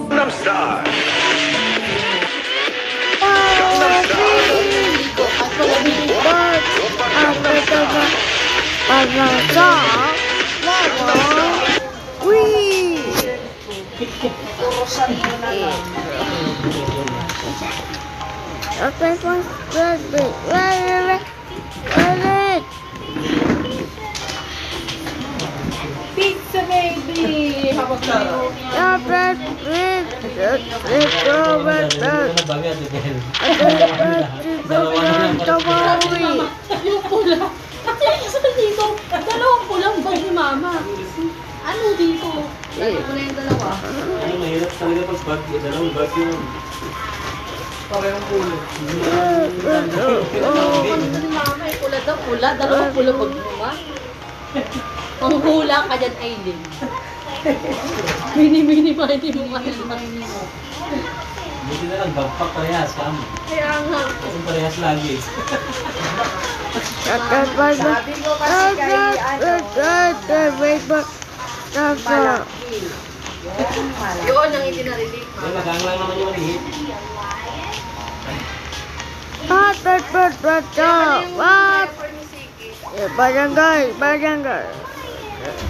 Gangnam Style. Pizza baby! Habang tayo. Yung pula. Kasi isa dito, dalawang pulang bag ni mama. Ano dito? Lagi ko na yung dalawa. Ay, mahirap talaga pag bag. Dalawang bag yun. Parehong pula. Ano ni mama, yung pula daw, pula. Dalawang pula bag mo ba? Ang hula ka dyan, Aileen. Mini-mini mo mo. Buti na lang, bagpak parehas. Kamo. Kaya nga. Kasi parehas lagi. Sabi ko kasi kay malaki. Yun ang itinarinig. Ay, magang lang naman yung manihit. Barangay.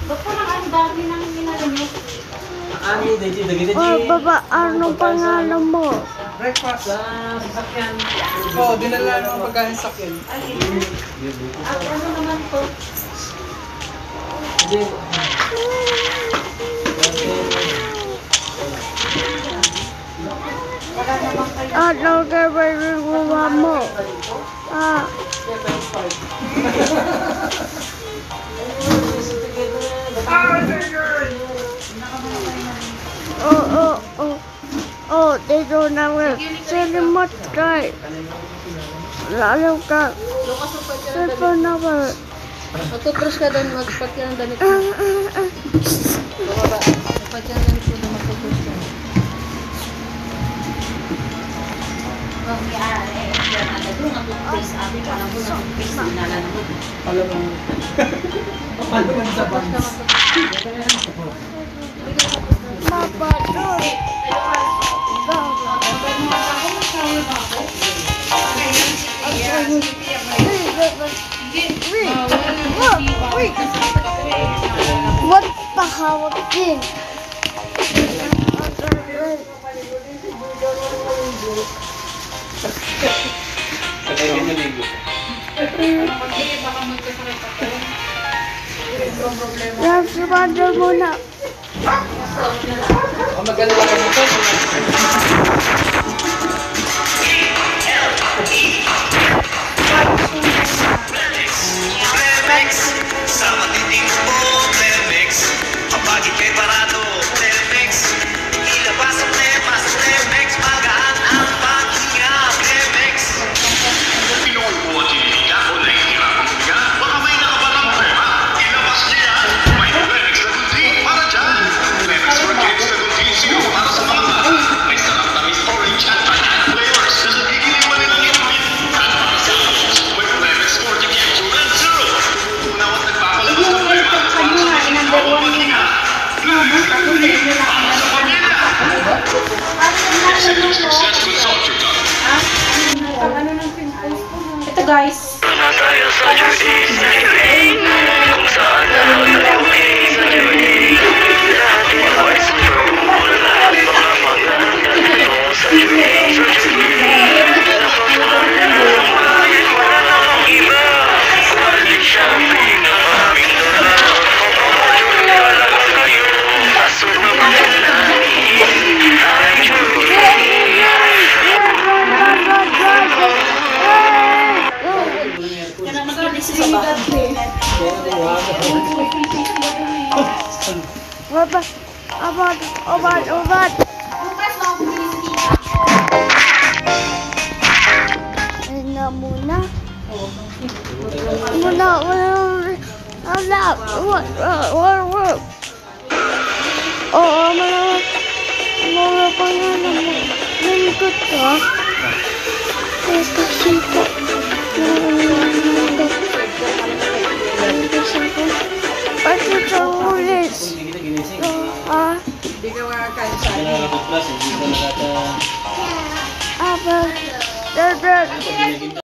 Ba't parang ang dami nang ginagawa? Ano, Deji, dagiti, Baba, anong pangalan mo? Breakfast. Sa sasakyan. Oo, dinala ng pagkain sa akin. At ano naman to? Hindi. Anong gagawin mo? Dito namin. Sinimat tayo. Lalo ka. Sipon naman. Magtutrush ka doon, magpat ka ng damit mo. Bumaba. Magpat ka ng damit mo na magtutrush ka. Alam mo. Paano man sa bangs? What pahawak din? Kaya yung naligo. Nagsimanda muna. Magkalala ka nito. Remix, sa matinding mo, remix. Kapag ika'y parado, remix. Ilabas ang temas, remix. Magaan ang paghinga, remix. Pinoy mo at hindi ako nahihirap ang higa. Baka may nakabalang tema, ilabas niya. May remix na kundi para dyan. Remix for kids na kundi sino para sa mga. May sarap tamis orange at banana flavors na nagiging manilang inumin. At para sa may remix for the kids to run zero. Tutunaw at nagpapalabas ng tema para sa mga sinakaw paghinga. Remix na kundi para sa pamilya. Success Consulting. Ito guys. Tayo sa Judy, kung saan nakakalawi sa Judy. Lahat ng voice pro, lahat mga maganda dito sa Judy. Nakapagpalit wala namang iba. Balik siya pinaming dala. Pagpapatuloy wala kayo. Asod na pagkalahin ay Judy. Obat. Muna. Mga pangalan mo. Nangkot ka. Ito sito. Pati sa ulis. Hindi kita ginising. Hindi ka Nagkain sa Hindi na nakapag-class, hindi na nakaka... Aba. Pag ginagin